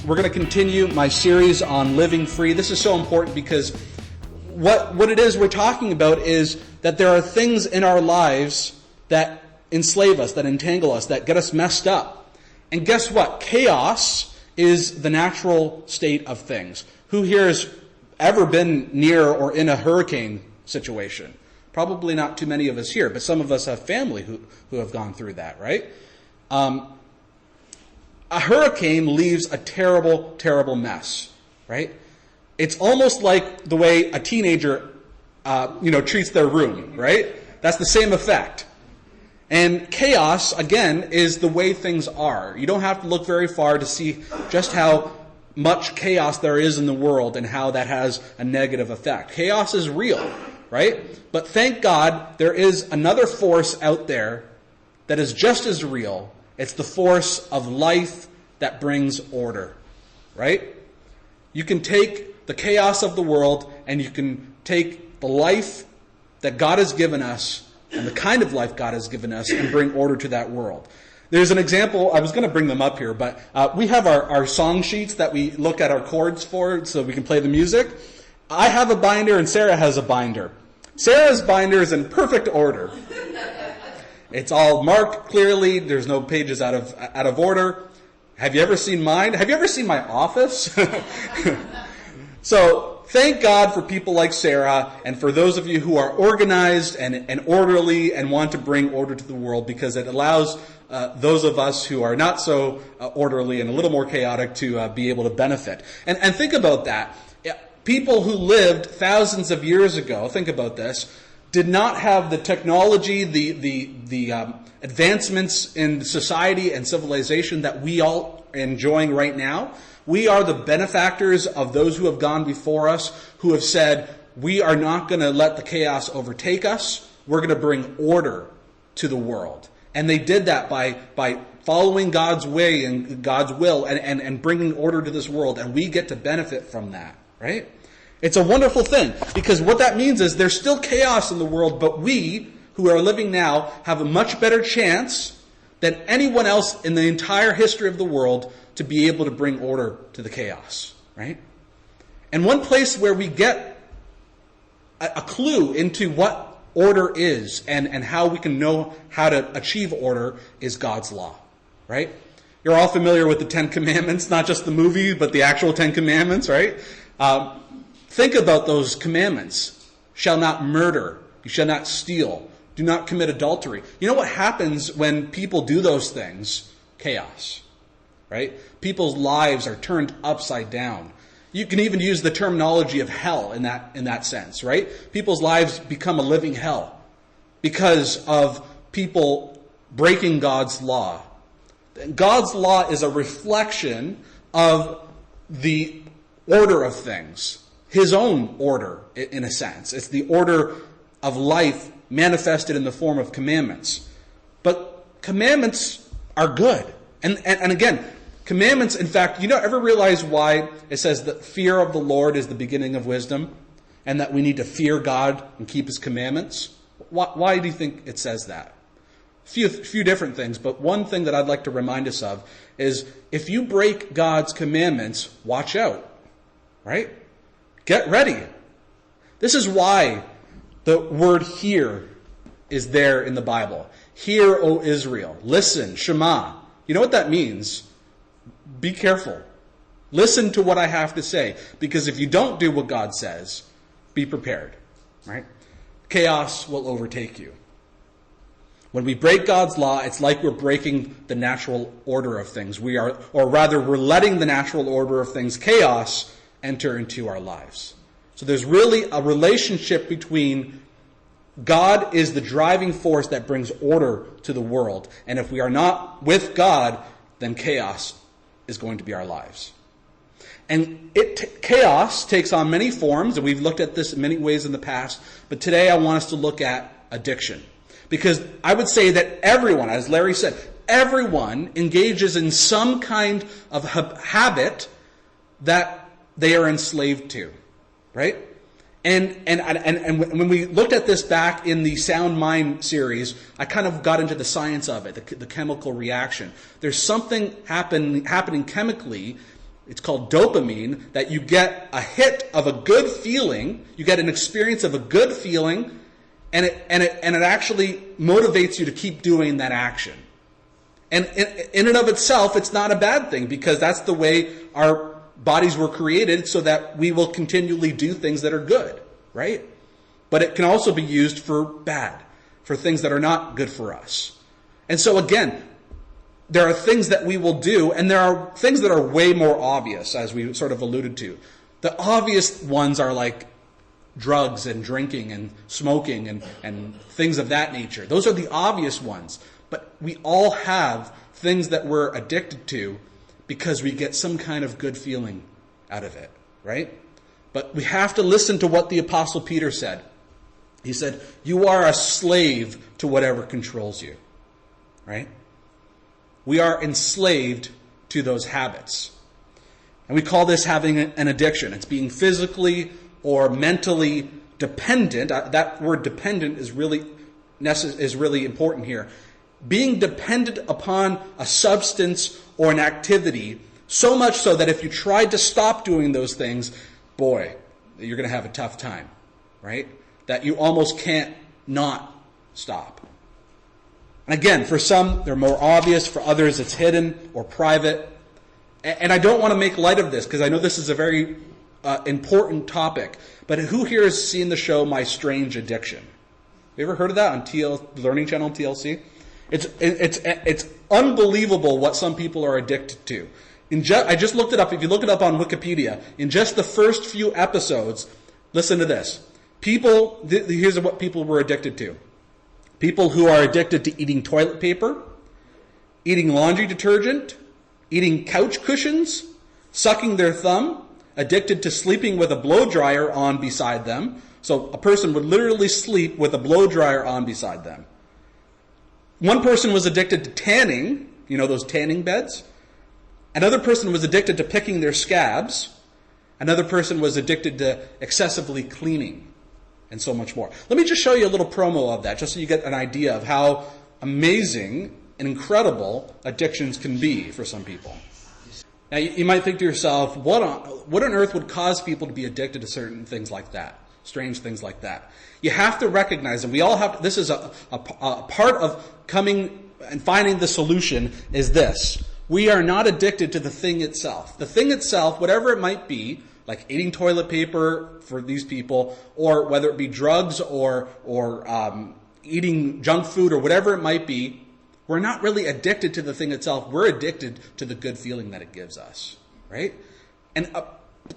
We're going to continue my series on living free. This is so important because what it is we're talking about is that there are things in our lives that enslave us, that entangle us, that get us messed up. And guess what? Chaos is the natural state of things. Who here has ever been near or in a hurricane situation? Probably not too many of us here, but some of us have family who have gone through that, right? A hurricane leaves a terrible, terrible mess, right? It's almost like the way a teenager, treats their room, right? That's the same effect. And chaos, again, is the way things are. You don't have to look very far to see just how much chaos there is in the world and how that has a negative effect. Chaos is real, right? But thank God there is another force out there that is just as real. It's the force of life that brings order, right? You can take the chaos of the world and you can take the life that God has given us and the kind of life God has given us and bring order to that world. There's an example, I was going to bring them up here, but we have our song sheets that we look at our chords for so we can play the music. I have a binder and Sarah has a binder. Sarah's binder is in perfect order. It's all marked clearly. There's no pages out of order. Have you ever seen mine? Have you ever seen my office? So thank God for people like Sarah and for those of you who are organized and orderly and want to bring order to the world, because it allows those of us who are not so orderly and a little more chaotic to be able to benefit. And think about that. People who lived thousands of years ago, think about this, did not have the technology, the advancements in society and civilization that we all are enjoying right now. We are the benefactors of those who have gone before us, who have said, we are not going to let the chaos overtake us. We're going to bring order to the world. And they did that by following God's way and God's will and bringing order to this world. And we get to benefit from that, right? It's a wonderful thing, because what that means is there's still chaos in the world, but we, who are living now, have a much better chance than anyone else in the entire history of the world to be able to bring order to the chaos, right? And one place where we get a clue into what order is and how we can know how to achieve order is God's law, right? You're all familiar with the Ten Commandments, not just the movie, but the actual Ten Commandments, right? Think about those commandments. Shall not murder. You shall not steal. Do not commit adultery. You know what happens when people do those things? Chaos, right? People's lives are turned upside down. You can even use the terminology of hell in that sense, right? People's lives become a living hell because of people breaking God's law. God's law is a reflection of the order of things. His own order, in a sense. It's the order of life manifested in the form of commandments. But commandments are good. And again, commandments, in fact, ever realize why it says that fear of the Lord is the beginning of wisdom? And that we need to fear God and keep His commandments? Why do you think it says that? A few different things, but one thing that I'd like to remind us of is if you break God's commandments, watch out. Right? Get ready. This is why the word hear is there in the Bible. Hear, O Israel. Listen, Shema. You know what that means? Be careful. Listen to what I have to say. Because if you don't do what God says, be prepared. Right? Chaos will overtake you. When we break God's law, it's like we're breaking the natural order of things. We're letting the natural order of things, chaos, enter into our lives. So there's really a relationship between God is the driving force that brings order to the world. And if we are not with God, then chaos is going to be our lives. And chaos takes on many forms, and we've looked at this in many ways in the past. But today I want us to look at addiction. Because I would say that everyone, as Larry said, everyone engages in some kind of habit that they are enslaved to, right? And when we looked at this back in the Sound Mind series, I kind of got into the science of it, the chemical reaction. There's something happening chemically It's called dopamine, that you get a hit of a good feeling, you get an experience of a good feeling, and it actually motivates you to keep doing that action. And in and of itself, it's not a bad thing, because that's the way our bodies were created, so that we will continually do things that are good, right? But it can also be used for bad, for things that are not good for us. And so again, there are things that we will do, and there are things that are way more obvious, as we sort of alluded to. The obvious ones are like drugs and drinking and smoking and things of that nature. Those are the obvious ones. But we all have things that we're addicted to because we get some kind of good feeling out of it, right? But we have to listen to what the Apostle Peter said. He said, you are a slave to whatever controls you, right? We are enslaved to those habits. And we call this having an addiction. It's being physically or mentally dependent. That word dependent is really important here. Being dependent upon a substance or an activity, so much so that if you tried to stop doing those things, boy, you're going to have a tough time, right? That you almost can't not stop. And again, for some, they're more obvious. For others, it's hidden or private. And I don't want to make light of this, because I know this is a very important topic. But who here has seen the show My Strange Addiction? Have you ever heard of that on Learning Channel, TLC? It's unbelievable what some people are addicted to. I just looked it up. If you look it up on Wikipedia, in just the first few episodes, listen to this. Here's what people were addicted to. People who are addicted to eating toilet paper, eating laundry detergent, eating couch cushions, sucking their thumb, addicted to sleeping with a blow dryer on beside them. So a person would literally sleep with a blow dryer on beside them. One person was addicted to tanning, those tanning beds. Another person was addicted to picking their scabs. Another person was addicted to excessively cleaning, and so much more. Let me just show you a little promo of that, just so you get an idea of how amazing and incredible addictions can be for some people. Now, you might think to yourself, what on earth would cause people to be addicted to certain things like that? Strange things like that. You have to recognize, and we all have to, this is a part of coming and finding the solution is this. We are not addicted to the thing itself. The thing itself, whatever it might be, like eating toilet paper for these people, or whether it be drugs or eating junk food or whatever it might be, we're not really addicted to the thing itself. We're addicted to the good feeling that it gives us, right? And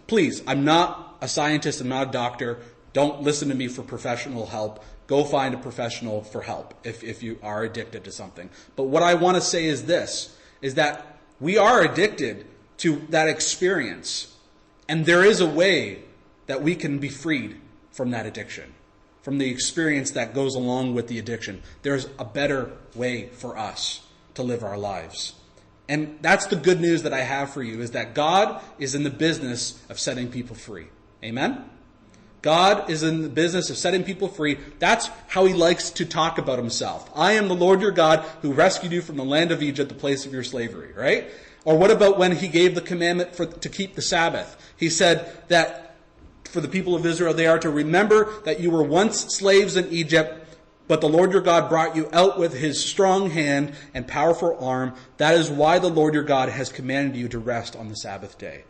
please, I'm not a scientist. I'm not a doctor. Don't listen to me for professional help. Go find a professional for help if you are addicted to something. But what I want to say is this, is that we are addicted to that experience. And there is a way that we can be freed from that addiction, from the experience that goes along with the addiction. There's a better way for us to live our lives. And that's the good news that I have for you, is that God is in the business of setting people free. Amen? God is in the business of setting people free. That's how he likes to talk about himself. I am the Lord your God who rescued you from the land of Egypt, the place of your slavery, right? Or what about when he gave the commandment to keep the Sabbath? He said that for the people of Israel, they are to remember that you were once slaves in Egypt, but the Lord your God brought you out with his strong hand and powerful arm. That is why the Lord your God has commanded you to rest on the Sabbath day.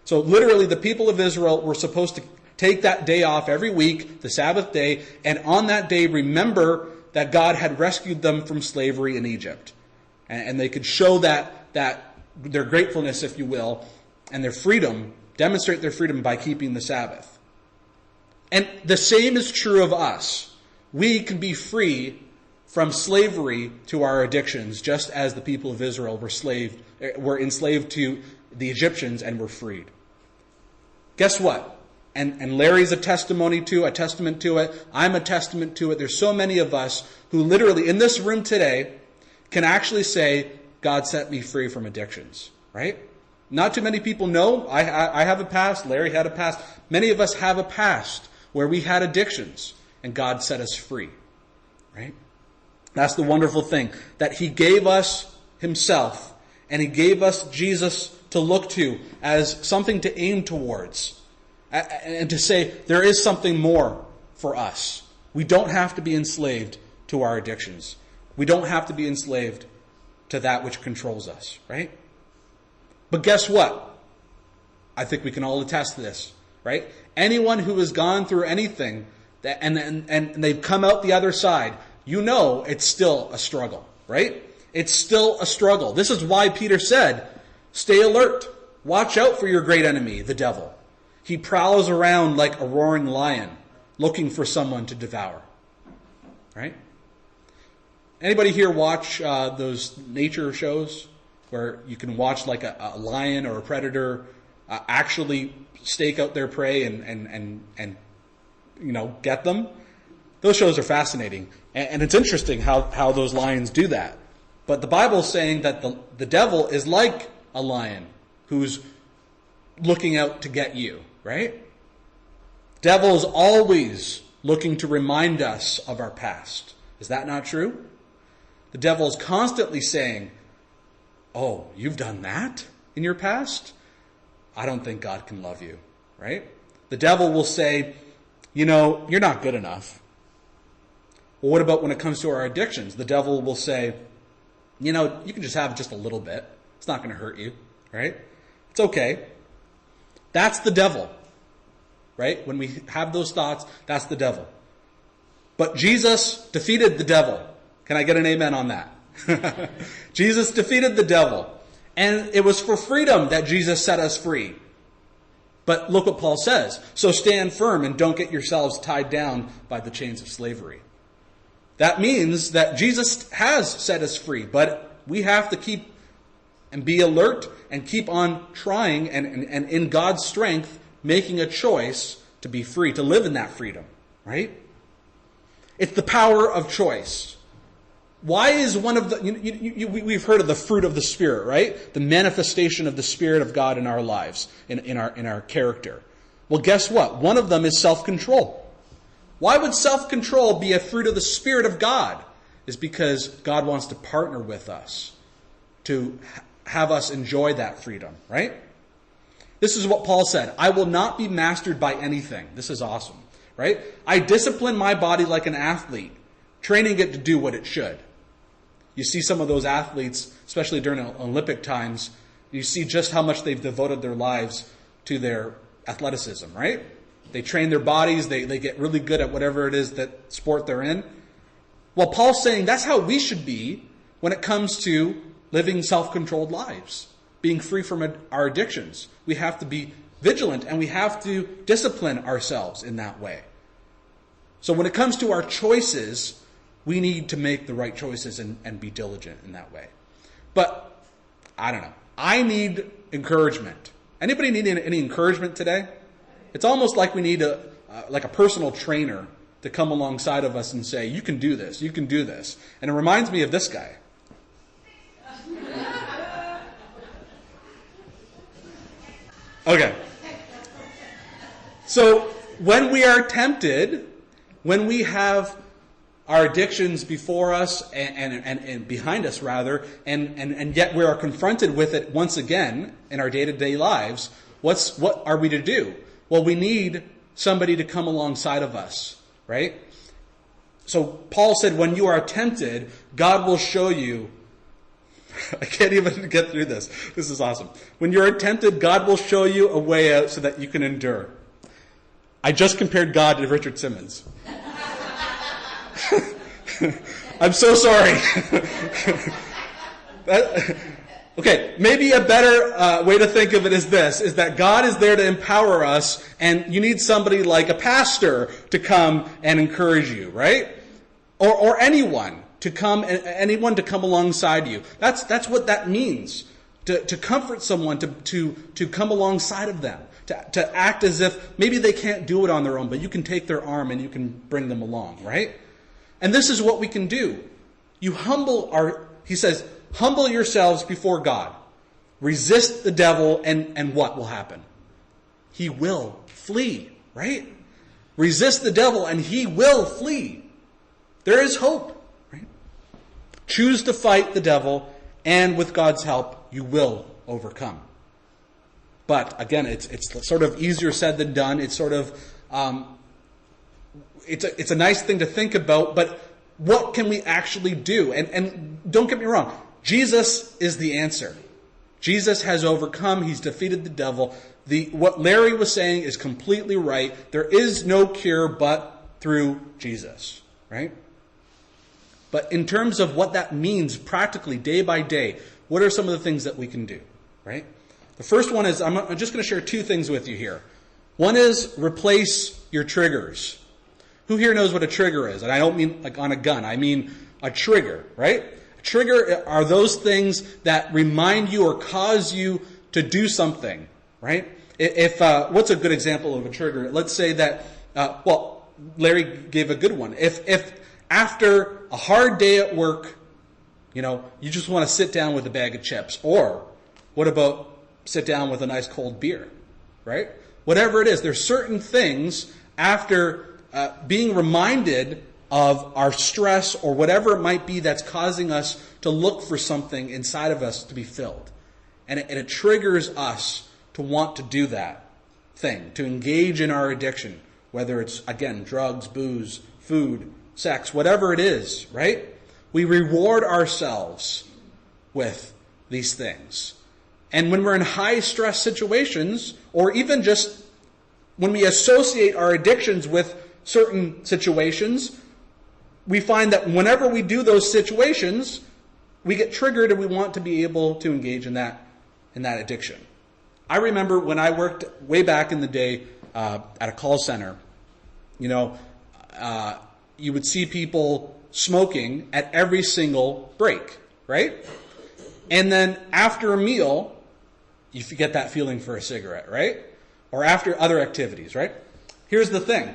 So literally, the people of Israel were supposed to take that day off every week, the Sabbath day, and on that day remember that God had rescued them from slavery in Egypt. And they could show that their gratefulness, if you will, and their freedom, demonstrate their freedom by keeping the Sabbath. And the same is true of us. We can be free from slavery to our addictions, just as the people of Israel were enslaved to the Egyptians and were freed. Guess what? And Larry's a testament to it. I'm a testament to it. There's so many of us who literally in this room today can actually say, God set me free from addictions, right? Not too many people know. I have a past. Larry had a past. Many of us have a past where we had addictions and God set us free, right? That's the wonderful thing, that he gave us himself and he gave us Jesus to to look to, as something to aim towards, and to say there is something more for us. We don't have to be enslaved to our addictions. We don't have to be enslaved to that which controls us, right? But guess what? I think we can all attest to this, right? Anyone who has gone through anything and they've come out the other side, you know it's still a struggle, right? It's still a struggle. This is why Peter said, stay alert. Watch out for your great enemy, the devil. He prowls around like a roaring lion, looking for someone to devour, right? Anybody here watch those nature shows where you can watch like a lion or a predator actually stake out their prey and get them? Those shows are fascinating. And it's interesting how those lions do that. But the Bible is saying that the devil is like a lion who's looking out to get you, right? Devil is always looking to remind us of our past. Is that not true? The devil is constantly saying, oh, you've done that in your past? I don't think God can love you, right? The devil will say, you're not good enough. Well, what about when it comes to our addictions? The devil will say, you can just have just a little bit. It's not going to hurt you, right? It's okay. That's the devil, right? When we have those thoughts, that's the devil. But Jesus defeated the devil. Can I get an amen on that? Jesus defeated the devil. And it was for freedom that Jesus set us free. But look what Paul says. So stand firm and don't get yourselves tied down by the chains of slavery. That means that Jesus has set us free, but we have to keep and be alert and keep on trying and in God's strength, making a choice to be free, to live in that freedom, right? It's the power of choice. Why is one of the, we've heard of the fruit of the Spirit, right? The manifestation of the Spirit of God in our lives, in our character. Well, guess what? One of them is self-control. Why would self-control be a fruit of the Spirit of God? Is because God wants to partner with us to have us enjoy that freedom, right? This is what Paul said. I will not be mastered by anything. This is awesome, right? I discipline my body like an athlete, training it to do what it should. You see some of those athletes, especially during Olympic times, you see just how much they've devoted their lives to their athleticism, right? They train their bodies, they get really good at whatever it is that sport they're in. Well, Paul's saying that's how we should be when it comes to living self-controlled lives, being free from our addictions. We have to be vigilant and we have to discipline ourselves in that way. So when it comes to our choices, we need to make the right choices and be diligent in that way. But, I don't know. I need encouragement. Anybody need any encouragement today? It's almost like we need a personal trainer to come alongside of us and say, you can do this, you can do this. And it reminds me of this guy. Okay. So, when we are tempted, when we have our addictions before us and behind us rather, and yet we are confronted with it once again in our day-to-day lives, what are we to do? Well, we need somebody to come alongside of us, right? So Paul said, when you are tempted, God will show you. I can't even get through this. This is awesome. When you're tempted, God will show you a way out so that you can endure. I just compared God to Richard Simmons. I'm so sorry. Okay, maybe a better way to think of it is this, is that God is there to empower us, and you need somebody like a pastor to come and encourage you, right? Or anyone to come alongside you. That's what that means. To comfort someone, to come alongside of them, to act as if maybe they can't do it on their own, but you can take their arm and you can bring them along, right? And this is what we can do. He says, humble yourselves before God. Resist the devil, and what will happen? He will flee, right? Resist the devil, and he will flee. There is hope, right? Choose to fight the devil, and with God's help, you will overcome. But again, it's sort of easier said than done. It's sort of it's a nice thing to think about, but what can we actually do? And don't get me wrong, Jesus is the answer. Jesus has overcome. He's defeated the devil. What Larry was saying is completely right. There is no cure but through Jesus, right? But in terms of what that means practically day by day, what are some of the things that we can do, right? The first one is, I'm just going to share two things with you here. One is replace your triggers. Who here knows what a trigger is? And I don't mean like on a gun. I mean a trigger, right? A trigger are those things that remind you or cause you to do something, right? If what's a good example of a trigger? Let's say that, Larry gave a good one. If after a hard day at work, you just want to sit down with a bag of chips, or what about sit down with a nice cold beer, right? Whatever it is, there's certain things after being reminded of our stress or whatever it might be that's causing us to look for something inside of us to be filled. And it triggers us to want to do that thing, to engage in our addiction, whether it's, again, drugs, booze, food, sex, whatever it is, right? We reward ourselves with these things. And when we're in high stress situations, or even just when we associate our addictions with certain situations, we find that whenever we do those situations, we get triggered and we want to be able to engage in that addiction. I remember when I worked way back in the day at a call center, you would see people smoking at every single break, right? And then after a meal, you get that feeling for a cigarette, right? Or after other activities, right? Here's the thing.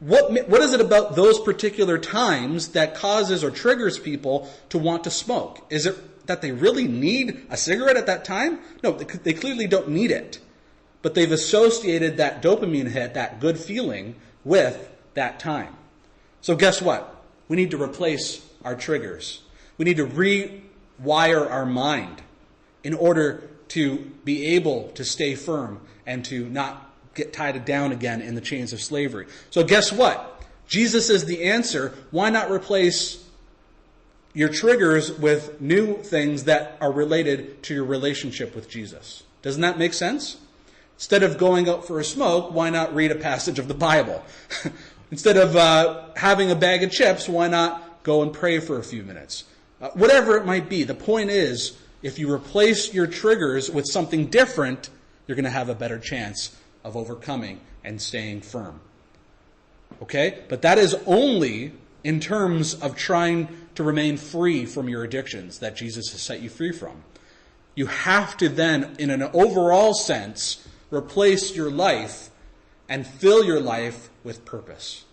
What is it about those particular times that causes or triggers people to want to smoke? Is it that they really need a cigarette at that time? No, they clearly don't need it. But they've associated that dopamine hit, that good feeling, with that time. So guess what? We need to replace our triggers. We need to rewire our mind in order to be able to stay firm and to not get tied down again in the chains of slavery. So guess what? Jesus is the answer. Why not replace your triggers with new things that are related to your relationship with Jesus? Doesn't that make sense? Instead of going out for a smoke, why not read a passage of the Bible? Instead of having a bag of chips, why not go and pray for a few minutes? Whatever it might be, the point is, if you replace your triggers with something different, you're going to have a better chance of overcoming and staying firm. Okay? But that is only in terms of trying to remain free from your addictions that Jesus has set you free from. You have to then, in an overall sense, replace your life and fill your life with purpose.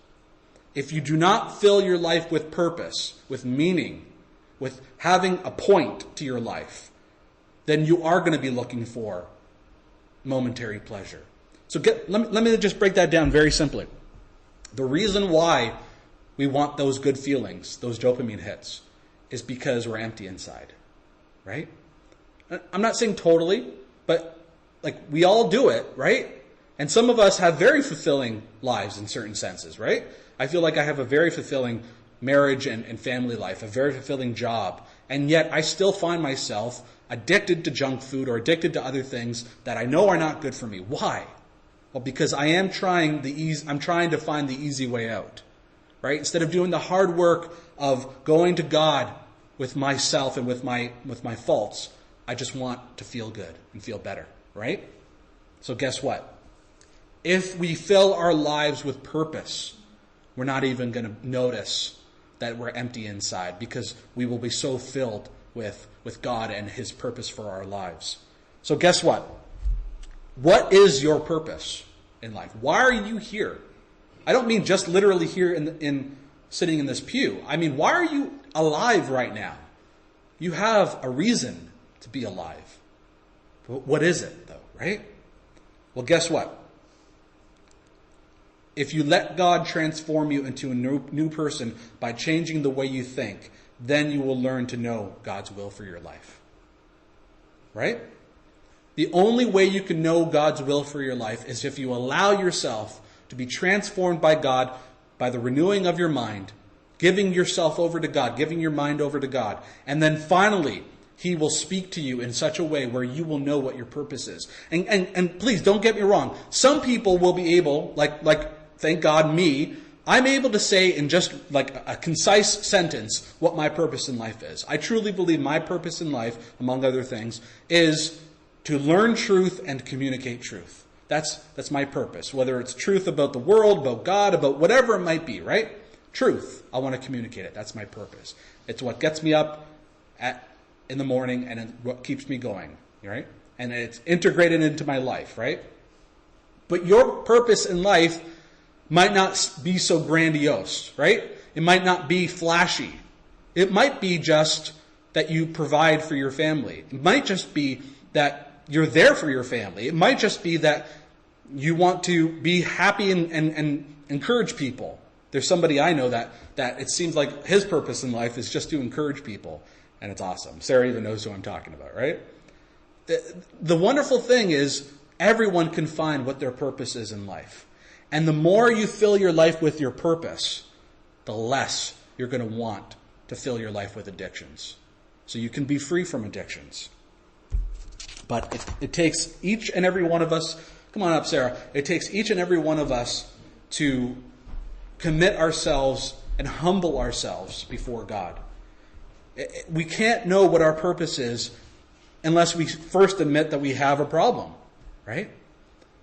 If you do not fill your life with purpose, with meaning, with having a point to your life, then you are going to be looking for momentary pleasure. So let me just break that down very simply. The reason why we want those good feelings, those dopamine hits, is because we're empty inside, right? I'm not saying totally, but like we all do it, right? And some of us have very fulfilling lives in certain senses, right? I feel like I have a very fulfilling marriage and family life, a very fulfilling job, and yet I still find myself addicted to junk food or addicted to other things that I know are not good for me. Why? Well, because I am trying to find the easy way out, right? Instead of doing the hard work of going to God with myself and with my faults, I just want to feel good and feel better, right? So guess what? If we fill our lives with purpose, we're not even going to notice that we're empty inside because we will be so filled with God and His purpose for our lives. So guess what? What is your purpose in life? Why are you here? I don't mean just literally here in sitting in this pew. I mean, why are you alive right now? You have a reason to be alive. But what is it, though, right? Well, guess what? If you let God transform you into a new person by changing the way you think, then you will learn to know God's will for your life. Right? The only way you can know God's will for your life is if you allow yourself to be transformed by God by the renewing of your mind, giving yourself over to God, giving your mind over to God. And then finally, He will speak to you in such a way where you will know what your purpose is. And please, don't get me wrong. Some people will be able, like thank God, me, I'm able to say in just like a concise sentence what my purpose in life is. I truly believe my purpose in life, among other things, is to learn truth and communicate truth. That's my purpose. Whether it's truth about the world, about God, about whatever it might be, right? Truth. I want to communicate it. That's my purpose. It's what gets me up in the morning and what keeps me going, right? And it's integrated into my life, right? But your purpose in life might not be so grandiose, right? It might not be flashy. It might be just that you provide for your family. It might just be that you're there for your family. It might just be that you want to be happy and encourage people. There's somebody I know that it seems like his purpose in life is just to encourage people, and it's awesome. Sarah even knows who I'm talking about, right? The wonderful thing is everyone can find what their purpose is in life. And the more you fill your life with your purpose, the less you're going to want to fill your life with addictions. So you can be free from addictions. But it takes each and every one of us, come on up, Sarah. It takes each and every one of us to commit ourselves and humble ourselves before God. We can't know what our purpose is unless we first admit that we have a problem, right?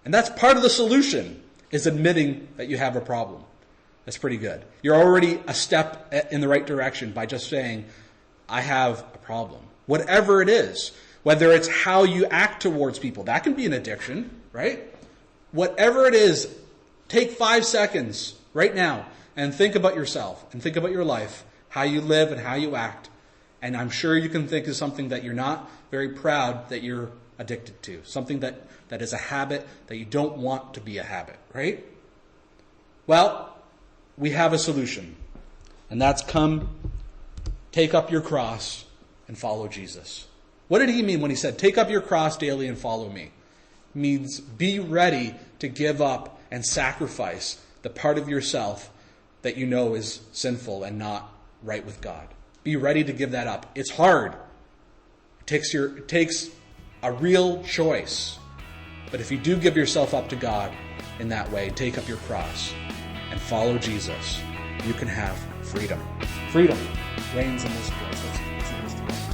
And that's part of the solution, is admitting that you have a problem. That's pretty good. You're already a step in the right direction by just saying, I have a problem. Whatever it is, whether it's how you act towards people, that can be an addiction, right? Whatever it is, take 5 seconds right now and think about yourself and think about your life, how you live and how you act. And I'm sure you can think of something that you're not very proud that you're addicted to, something that is a habit that you don't want to be a habit, right? Well, we have a solution, and that's come, take up your cross and follow Jesus. What did he mean when he said, take up your cross daily and follow me? It means be ready to give up and sacrifice the part of yourself that you know is sinful and not right with God. Be ready to give that up. It's hard. It takes a real choice. But if you do give yourself up to God in that way, take up your cross and follow Jesus, you can have freedom. Freedom reigns in this place. Let's do this together.